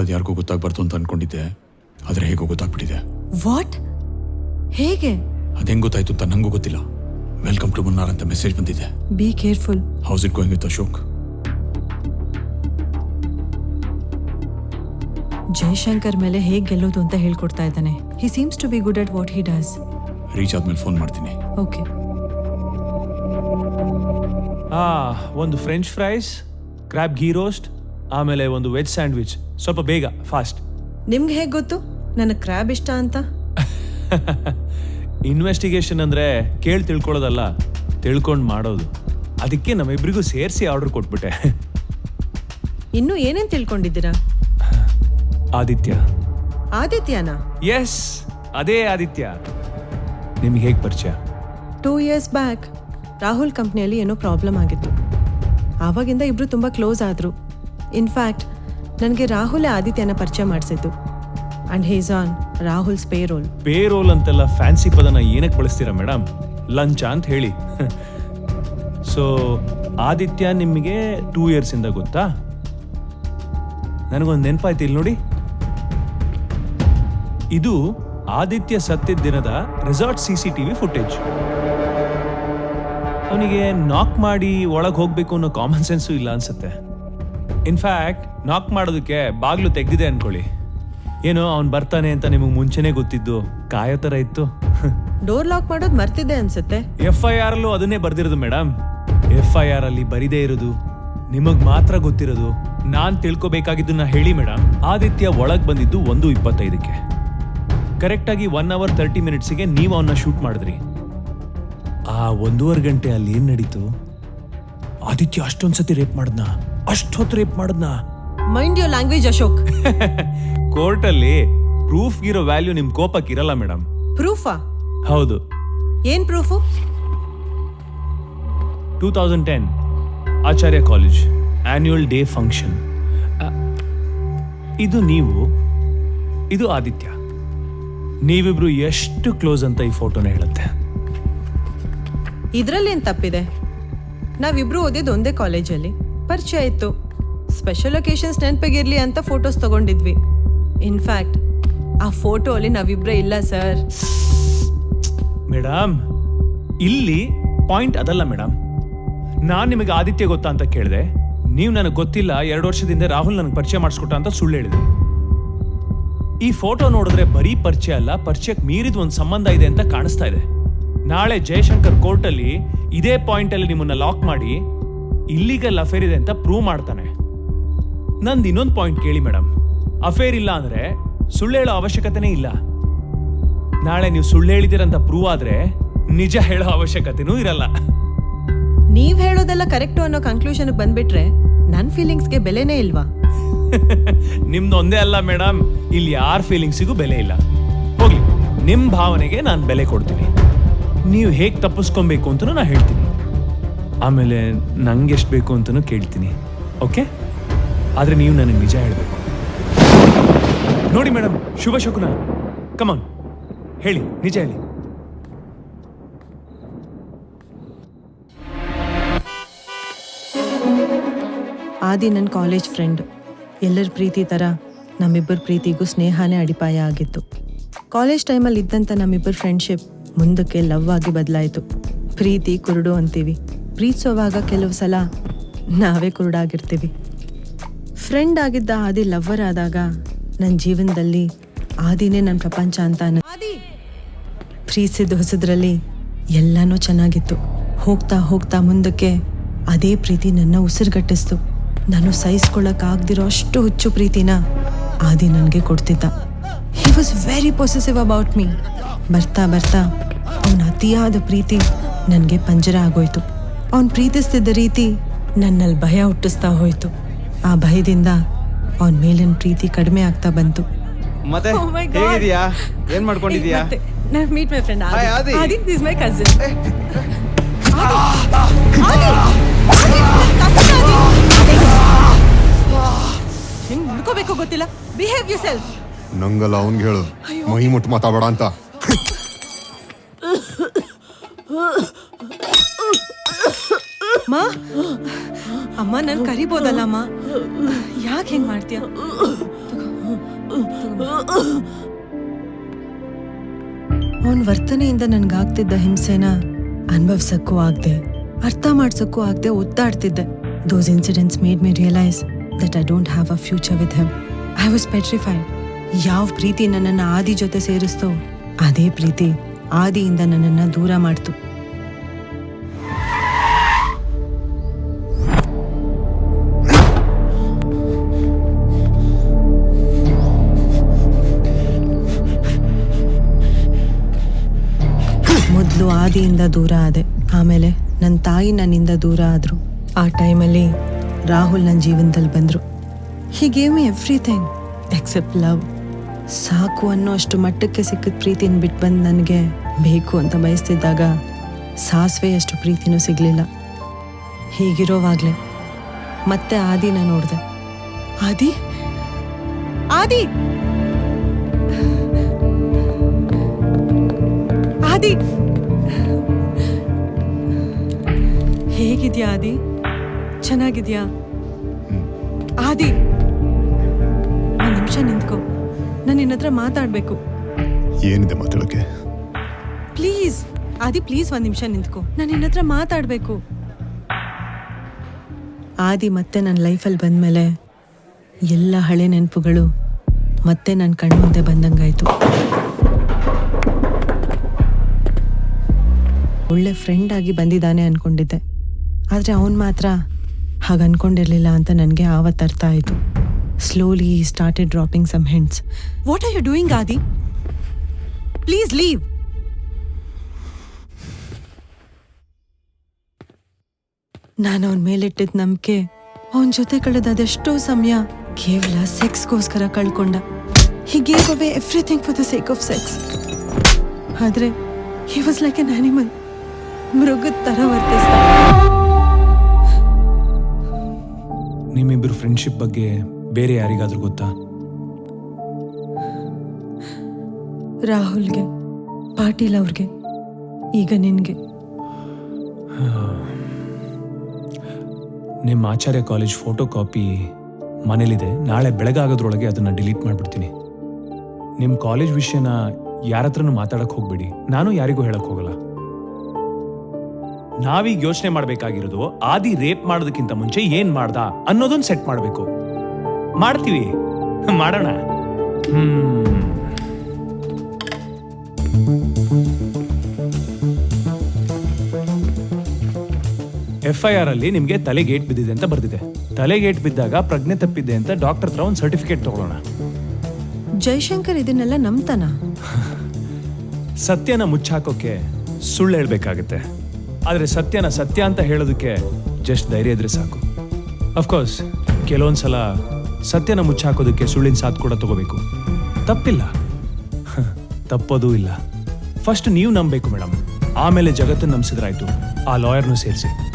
ಮಾಡೋದು ಯಾರಿಗೂ ಗೊತ್ತಾಗ್ಬಾರ್ದು ಅಂತ ಅನ್ಕೊಂಡಿದ್ದೆ, ಆದರೆ ಹೇಗೋ ಗೊತ್ತಾಗ್ಬಿಟ್ಟಿದೆ. ವಾಟ್? ಹೇಗೆ? ಅದೇಂಗೆ ಗೊತ್ತಾಯ್ತು ಅಂತ ನಂಗೂ ಗೊತ್ತಿಲ್ಲ. ವೆಲ್ಕಮ್ ಟು ಮುನ್ನಾರ್ ಅಂತ ಮೆಸೇಜ್ ಬಂದಿದೆ. Be careful. How's it going with Ashok? Jaishankar ಮೇಲೆ ಹೇಗೆ ಗೆಲ್ಲೋದು ಅಂತ ಹೇಳ್ಕೊಡ್ತಾ ಇದ್ದಾನೆ. He seems to be good at what he does. Reach ಆದ್ಮೇಲೆ ಫೋನ್ ಮಾಡ್ತೀನಿ. ಓಕೆ. ಒಂದು french fries, crab ghee roast, ಆಮೇಲೆ ಒಂದು ವೆಜ್ ಸ್ಯಾಂಡ್ವಿಚ್. ಸ್ವಲ್ಪ ಬೇಗ, ಫಾಸ್ಟ್. ನಿಮ್ಗೆ ಹೇಗೆ ಗೊತ್ತು ನನಗೆ ಕ್ರ್ಯಾಬ್ ಇಷ್ಟ ಅಂತ? ಇನ್ವೆಸ್ಟಿಗೇಷನ್ ಅಂದರೆ ಕೇಳಿ ತಿಳ್ಕೊಳ್ಳೋದಲ್ಲ, ತಿಳ್ಕೊಂಡು ಮಾಡೋದು. ಅದಕ್ಕೆ ನಮ್ಮಿಬ್ಬರಿಗೂ ಸೇರಿಸಿ ಆರ್ಡರ್ ಕೊಟ್ಬಿಟ್ಟೆ. ಇನ್ನೂ ಏನೇನು ತಿಳ್ಕೊಂಡಿದ್ದೀರಾ? ಆದಿತ್ಯ. ಆದಿತ್ಯನಾ? ಎಸ್, ಅದೇ ಆದಿತ್ಯ. ನಿಮ್ಗೆ ಹೇಗೆ ಪರಿಚಯ? 2 years ಬ್ಯಾಕ್ ರಾಹುಲ್ ಕಂಪ್ನಿಯಲ್ಲಿ ಏನೋ ಪ್ರಾಬ್ಲಮ್ ಆಗಿತ್ತು. ಆವಾಗಿಂದ ಇಬ್ಬರು ತುಂಬ ಕ್ಲೋಸ್ ಆದರು. ಇನ್ಫ್ಯಾಕ್ಟ್ ನನಗೆ ರಾಹುಲೇ ಆದಿತ್ಯನ ಪರಿಚಯ ಮಾಡಿಸಿದ್ದು. And he's on Rahul's payroll. Payroll ಅಂತೆಲ್ಲ ಫ್ಯಾನ್ಸಿ ಪದನ ಏನಕ್ಕೆ ಬಳಸ್ತೀರಾ ಮೇಡಮ್? ಲಂಚ ಅಂತ ಹೇಳಿ. ಸೊ ಆದಿತ್ಯ ನಿಮಗೆ 2 years ಇಂದ ಗೊತ್ತಾ? ನನಗೊಂದು ನೆನಪಾಯ್ತು, ಇಲ್ಲಿ ನೋಡಿ. ಇದು ಆದಿತ್ಯ ಸತ್ತಿದ್ದ ದಿನದ ರೆಸಾರ್ಟ್ CCTV ಫುಟೇಜ್. ಅವನಿಗೆ ನಾಕ್ ಮಾಡಿ ಒಳಗೆ ಹೋಗ್ಬೇಕು ಅನ್ನೋ ಕಾಮನ್ ಸೆನ್ಸು ಇಲ್ಲ ಅನ್ಸುತ್ತೆ. ಇನ್ಫ್ಯಾಕ್ಟ್ ನಾಕ್ ಮಾಡೋದಕ್ಕೆ ಬಾಗ್ಲು ತೆಗ್ದಿದೆ ಅನ್ಕೊಳ್ಳಿ. ಏನೋ ಅವ್ನು ಬರ್ತಾನೆ ಅಂತ ನಿಮಗೆ ಮುಂಚೆನೇ ಗೊತ್ತಿದ್ದು, ಕಾಯೋ ಥರ ಇತ್ತು. ಡೋರ್ ಲಾಕ್ ಮಾಡೋದು ಮರ್ತಿದ್ದೆ ಅನ್ಸುತ್ತೆ. FIR ಅಲ್ಲೂ ಅದನ್ನೇ ಬರ್ದಿರೋದು ಮೇಡಮ್. FIR ಅಲ್ಲಿ ಬರಿದೇ ಇರೋದು, ನಿಮಗ್ ಮಾತ್ರ ಗೊತ್ತಿರೋದು. ನಾನ್ ತಿಳ್ಕೊಬೇಕಾಗಿದ್ದನ್ನ ಹೇಳಿ ಮೇಡಮ್. ಆದಿತ್ಯ ಒಳಗ್ ಬಂದಿದ್ದು 1:25ಕ್ಕೆ. ಕರೆಕ್ಟಾಗಿ 1 hour 30 minutesಗೆ ನೀವು ಅವನ್ನ ಶೂಟ್ ಮಾಡಿದ್ರಿ. ಆ 1.5 ಗಂಟೆ ಅಲ್ಲಿ ಏನ್ ನಡೀತು? ಆದಿತ್ಯ ಅಷ್ಟೊಂದ್ಸತಿ ರೇಪ್ ಮಾಡಿದ್ನ, ಅಷ್ಟೊತ್ತು ರೇಪ್ ಮಾಡಿದ್ನ. Mind your language Ashok. ಕೋರ್ಟಲ್ಲಿ ಪ್ರೂಫ್ ಇರೋ ವ್ಯಾಲ್ಯೂ ನಿಮ್ ಕೋಪಕ್ಕಿರಲ್ಲ ಮೇಡಮ್. ಪ್ರೂಫಾ? ಹೌದು. ಏನ್ ಪ್ರೂಫು? 2010 ಆಚಾರ್ಯ ಕಾಲೇಜ್ ಆನ್ಯುವಲ್ ಡೇ ಫಂಕ್ಷನ್. ಇದು ನೀವು, ಇದು ಆದಿತ್ಯ. ನೀವಿಬ್ರು ಎಷ್ಟು ಕ್ಲೋಸ್ ಅಂತ ಈ ಫೋಟೋನ ಹೇಳುತ್ತೆ. ಇದ್ರಲ್ಲೇನ್ ತಪ್ಪಿದೆ? ನಾವಿಬ್ರು ಓದಿದ್ದು ಒಂದೇ ಕಾಲೇಜಲ್ಲಿ, ಪರಿಚಯ ಇತ್ತು. ಸ್ಪೆಷಲ್ ಒಕೇಶನ್ಸ್ ನೆನಪಿಗಿರ್ಲಿ ಅಂತ ಫೋಟೋಸ್ ತಗೊಂಡಿದ್ವಿ. ಇನ್ಫ್ಯಾಕ್ಟ್ ಆ ಫೋಟೋ ಅಲ್ಲಿ ನಾವಿಬ್ರೇ ಇಲ್ಲ ಸರ್. ಮೇಡಮ್, ಇಲ್ಲಿ ಪಾಯಿಂಟ್ ಅದಲ್ಲ ಮೇಡಮ್. ನಾನು ನಿಮಗೆ ಆದಿತ್ಯ ಗೊತ್ತಾ ಅಂತ ಕೇಳಿದೆ, ನೀವು ನನಗೆ ಗೊತ್ತಿಲ್ಲ, 2 ವರ್ಷದಿಂದ ರಾಹುಲ್ ನನಗೆ ಪರಿಚಯ ಮಾಡಿಸ್ಕೊಟ್ಟ ಅಂತ ಸುಳ್ಳು ಹೇಳಿದ್ರಿ. ಈ ಫೋಟೋ ನೋಡಿದ್ರೆ ಬರೀ ಪರಿಚಯ ಅಲ್ಲ, ಪರಿಚಯಕ್ಕೆ ಮೀರಿದ ಒಂದು ಸಂಬಂಧ ಇದೆ ಅಂತ ಕಾಣಿಸ್ತಾ ಇದೆ. ನಾಳೆ ಜಯಶಂಕರ್ ಕೋರ್ಟಲ್ಲಿ ಇದೇ ಪಾಯಿಂಟ್ ಅಲ್ಲಿ ನಿಮ್ಮನ್ನ ಲಾಕ್ ಮಾಡಿ ಇಲ್ಲಿಗಲ್ ಅಫೇರ್ ಇದೆ ಅಂತ ಪ್ರೂವ್ ಮಾಡ್ತಾನೆ. ನಂದು ಇನ್ನೊಂದು ಪಾಯಿಂಟ್ ಕೇಳಿ ಮೇಡಮ್. ಅಫೇರ್ ಇಲ್ಲ ಅಂದ್ರೆ ಸುಳ್ಳು ಹೇಳೋ ಅವಶ್ಯಕತೆನೇ ಇಲ್ಲ. ನಾಳೆ ನೀವು ಸುಳ್ಳು ಹೇಳಿದಿರಂತ ಪ್ರೂವ್ ಆದ್ರೆ ನಿಜ ಹೇಳೋ ಅವಶ್ಯಕತೆನೂ ಇರಲ್ಲ. ನೀವ್ ಹೇಳೋದೆಲ್ಲ ಕರೆಕ್ಟು ಅನ್ನೋ ಕನ್ಕ್ಲೂಷನ್ ಬಂದ್ಬಿಟ್ರೆ ನನ್ನ ಫೀಲಿಂಗ್ಸ್ಗೆ ಬೆಲೆನೇ ಇಲ್ವಾ? ನಿಮ್ದು ಒಂದೇ ಅಲ್ಲ ಮೇಡಮ್, ಇಲ್ಲಿ ಯಾರ ಫೀಲಿಂಗ್ಸಿಗೂ ಬೆಲೆ ಇಲ್ಲ. ಹೋಗ್ಲಿ, ನಿಮ್ ಭಾವನೆಗೆ ನಾನು ಬೆಲೆ ಕೊಡ್ತೀನಿ. ನೀವು ಹೇಗೆ ತಪ್ಪಿಸ್ಕೊಬೇಕು ಅಂತನೂ ನಾನು ಹೇಳ್ತೀನಿ. ಆಮೇಲೆ ನಂಗೆ ಎಷ್ಟು ಬೇಕು ಅಂತನೂ ಕೇಳ್ತೀನಿ. ಓಕೆ? ಆದರೆ ನೀವು ನನಗೆ ನಿಜ ಹೇಳಬೇಕು. ನೋಡಿ ಮೇಡಮ್, ಶುಭ ಶಕುನ. ಕಮಾನ್, ಹೇಳಿ, ನಿಜ ಹೇಳಿ. ಆದಿ ನನ್ನ ಕಾಲೇಜ್ ಫ್ರೆಂಡ್. ಎಲ್ಲರ ಪ್ರೀತಿ ಥರ ನಮ್ಮಿಬ್ಬರ ಪ್ರೀತಿಗೂ ಸ್ನೇಹನೇ ಅಡಿಪಾಯ ಆಗಿತ್ತು. ಕಾಲೇಜ್ ಟೈಮಲ್ಲಿ ಇದ್ದಂಥ ನಮ್ಮಿಬ್ಬರ ಫ್ರೆಂಡ್ಶಿಪ್ ಮುಂದಕ್ಕೆ ಲವ್ ಆಗಿ ಬದಲಾಯಿತು. ಪ್ರೀತಿ ಕುರುಡು ಅಂತೀವಿ. ಪ್ರೀತಿಸೋವಾಗ ಕೆಲವು ಸಲ ನಾವೇ ಕುರುಡಾಗಿರ್ತೀವಿ. ಫ್ರೆಂಡ್ ಆಗಿದ್ದ ಆದಿ ಲವ್ವರ್ ಆದಾಗ ನನ್ನ ಜೀವನದಲ್ಲಿ ಆದಿನೇ ನನ್ನ ಪ್ರಪಂಚ ಅಂತ ಪ್ರೀತಿಸಿದ ಹೊಸದ್ರಲ್ಲಿ ಎಲ್ಲನೂ ಚೆನ್ನಾಗಿತ್ತು. ಹೋಗ್ತಾ ಹೋಗ್ತಾ ಮುಂದಕ್ಕೆ ಅದೇ ಪ್ರೀತಿ ನನ್ನ ಉಸಿರುಗಟ್ಟಿಸ್ತು. ನಾನು ಸಹಿಸ್ಕೊಳ್ಳೋಕ್ಕಾಗ್ದಿರೋ ಅಷ್ಟು ಹುಚ್ಚು ಪ್ರೀತಿನ ಆದಿ ನನಗೆ ಕೊಡ್ತಿದ್ದ. He was very possessive about me. ಬರ್ತಾ ಬರ್ತಾ ಅವನ ಅತಿಯಾದ ಪ್ರೀತಿ ನನಗೆ ಪಂಜರ ಆಗೋಯ್ತು. ಅವನು ಪ್ರೀತಿಸ್ತಿದ್ದ ರೀತಿ ನನ್ನಲ್ಲಿ ಭಯ ಹುಟ್ಟಿಸ್ತಾ ಹೋಯ್ತು. ಆ ಭಯದಿಂದ ಅವನ ಮೇಲಿನ ಪ್ರೀತಿ ಕಡಿಮೆ ಆಗ್ತಾ ಬಂತು. ಮತ್ತೆ ಹೇಗಿದೀಯಾ? ಏನ್ ಮಾಡ್ಕೊಂಡಿದೀಯಾ? Meet my friend Adi. Adi is my cousin. ಹೆಂಗ್ ಮುಡ್ಕೋಬೇಕು ಗೊತ್ತಿಲ್ಲ. Behave you self. ನಂಗಲ್ಲ ಅವನ್ಗೆ ಹೇಳು, ಮೈ ಮುಟ್ಟು ಮಾತಾಡಬೇಡ ಅಂತ. ಅಮ್ಮ ನನ್ ಕರಿಬೋದಲ್ಲ ಅಮ್ಮ, ಯಾಕೆ ಹೆಂಗ್ ಮಾಡ್ತೀಯ? ಅವನ್ ವರ್ತನೆಯಿಂದ ನನ್ಗಾಗ್ತಿದ್ದ ಹಿಂಸೆನ ಅನುಭವ್ಸಕ್ಕೂ ಆಗ್ದೆ, ಅರ್ಥ ಮಾಡ್ಸಕ್ಕೂ ಆಗ್ದೆ ಒತ್ತಾಡ್ತಿದ್ದೆ. Those incidents made me realise that I don't have a future with him. I was petrified. ಯಾವ ಪ್ರೀತಿ ನನ್ನನ್ನು ಆದಿ ಜೊತೆ ಸೇರಿಸ್ತೋ ಅದೇ ಪ್ರೀತಿ ಆದಿಯಿಂದ ನನ್ನನ್ನು ದೂರ ಮಾಡ್ತು. ಮೊದಲು ಆದಿಯಿಂದ ದೂರ ಆದೆ, ಆಮೇಲೆ ನನ್ನ ತಾಯಿ ನನ್ನಿಂದ ದೂರ ಆದ್ರು. ಆ ಟೈಮಲ್ಲಿ ರಾಹುಲ್ ನನ್ನ ಜೀವನದಲ್ಲಿ ಬಂದರು. He gave me everything except love. ಸಾಕು ಅನ್ನೋ ಅಷ್ಟು ಮಟ್ಟಕ್ಕೆ ಸಿಕ್ಕಿದ ಪ್ರೀತಿನ ಬಿಟ್ಟು ಬಂದು ನನಗೆ ಬೇಕು ಅಂತ ಬಯಸ್ತಿದ್ದಾಗ ಸಾಸಿವೆಯಷ್ಟು ಪ್ರೀತಿನೂ ಸಿಗಲಿಲ್ಲ. ಹೀಗಿರೋವಾಗಲೇ ಮತ್ತೆ ಆದಿನ ನೋಡಿದೆ. ಆದಿ ಆದಿ ಆದಿ ಹೇಗಿದ್ಯಾ ಆದಿ? ಚೆನ್ನಾಗಿದ್ಯಾ ಆದಿ? ಒಂದು ನಿಮಿಷ ನಿಂತ್ಕೋ, ನಾನು ನಿನ್ನ ಹತ್ರ ಮಾತಾಡ್ಬೇಕು. ಏನಿದೆ ಮಾತಾಡೋಕೆ? ಪ್ಲೀಸ್ ಆದಿ, ಪ್ಲೀಸ್ ಒಂದು ನಿಮಿಷ ನಿಂತ್ಕೋ, ನಾನು ನಿನ್ನ ಹತ್ರ ಮಾತಾಡ್ಬೇಕು. ಆದಿ ಮತ್ತೆ ನನ್ನ ಲೈಫಲ್ಲಿ ಬಂದಮೇಲೆ ಎಲ್ಲ ಹಳೆ ನೆನಪುಗಳು ಮತ್ತೆ ನನ್ನ ಕಣ್ಮುಂದೆ ಬಂದಂಗಾಯ್ತು. ಒಳ್ಳೆ ಫ್ರೆಂಡ್ ಆಗಿ ಬಂದಿದ್ದಾನೆ ಅನ್ಕೊಂಡಿದ್ದೆ, ಆದರೆ ಅವನು ಮಾತ್ರ ಹಾಗೆ ಅನ್ಕೊಂಡಿರ್ಲಿಲ್ಲ ಅಂತ ನನಗೆ ಆವತ್ತು ಅರ್ಥ ಆಯಿತು. Slowly started dropping some hints. What are you doing Aadi? Please leave. ನಾನು ಅವನ ಮೇಲಿಟ್ಟಿದ್ದ ನಂಬಿಕೆ, ಅವನ ಜೊತೆ ಕಳೆದ ಅದೆಷ್ಟೋ ಸಮಯ ಕೇವಲ ಸೆಕ್ಸ್ಗೋಸ್ಕರ ಕಳ್ಕೊಂಡ. He gave away everything for the sake of sex. ಆದರೆ he was like an animal. ಮೃಗದ ಥರ ವರ್ತಿಸ್ದ. ನಿಮ್ಮಿಬ್ಬರು ಫ್ರೆಂಡ್ಶಿಪ್ ಬಗ್ಗೆ ಬೇರೆ ಯಾರಿಗಾದ್ರೂ ಗೊತ್ತಾ? ರಾಹುಲ್ಗೆ, ಪಾಟೀಲ್ ಅವ್ರಿಗೆ, ಈಗ ನಿನ್ಗೆ. ನಿಮ್ಮ ಆಚಾರ್ಯ ಕಾಲೇಜ್ ಫೋಟೋ ಕಾಪಿ ಮನೇಲಿದೆ. ನಾಳೆ ಬೆಳಗಾಗೋದ್ರೊಳಗೆ ಅದನ್ನು ಡಿಲೀಟ್ ಮಾಡಿಬಿಡ್ತೀನಿ. ನಿಮ್ಮ ಕಾಲೇಜ್ ವಿಷಯನ ಯಾರ ಹತ್ರನೂ ಮಾತಾಡಕ್ಕೆ ಹೋಗ್ಬೇಡಿ, ನಾನು ಯಾರಿಗೂ ಹೇಳಕ್ ಹೋಗಲ್ಲ. ನಾವೀಗ ಯೋಚನೆ ಮಾಡ್ಬೇಕಾಗಿರೋದು ಆದಿ ರೇಪ್ ಮಾಡೋದಕ್ಕಿಂತ ಮುಂಚೆ ಏನ್ ಮಾಡ್ದ ಅನ್ನೋದನ್ನ ಸೆಟ್ ಮಾಡ್ಬೇಕು. ಮಾಡ್ತೀವಿ, ಮಾಡೋಣ. FIR ಅಲ್ಲಿ ನಿಮ್ಗೆ ತಲೆಗೇಟ್ ಬಿದ್ದಿದೆ ಅಂತ ಬರ್ದಿದೆ. ತಲೆಗೇಟ್ ಬಿದ್ದಾಗ ಪ್ರಜ್ಞೆ ತಪ್ಪಿದೆ ಅಂತ ಡಾಕ್ಟರ್ ಹತ್ರ ಒಂದು ಸರ್ಟಿಫಿಕೇಟ್ ತಗೊಳ್ಳೋಣ. ಜೈಶಂಕರ್ ಇದನ್ನೆಲ್ಲ ನಂಬ್ತಾನ? ಸತ್ಯನ ಮುಚ್ಚಾಕೋಕೆ ಸುಳ್ಳು ಹೇಳ್ಬೇಕಾಗತ್ತೆ, ಆದ್ರೆ ಸತ್ಯನ ಸತ್ಯ ಅಂತ ಹೇಳೋದಕ್ಕೆ ಜಸ್ಟ್ ಧೈರ್ಯ ಇದ್ರೆ ಸಾಕು. ಅಫ್ಕೋರ್ಸ್ ಕೆಲವೊಂದ್ಸಲ ಸತ್ಯನ ಮುಚ್ಚಾಕೋದಕ್ಕೆ ಸುಳ್ಳಿನ ಸಾಥ್ ಕೂಡ ತಗೋಬೇಕು. ತಪ್ಪಿಲ್ಲ, ತಪ್ಪೋದೂ ಇಲ್ಲ. ಫಸ್ಟ್ ನೀವು ನಂಬಬೇಕು ಮೇಡಮ್, ಆಮೇಲೆ ಜಗತ್ತನ್ನು ನಂಬಿಸಿದ್ರಾಯ್ತು. ಆ ಲಾಯರ್ನು ಸೇರಿಸಿ.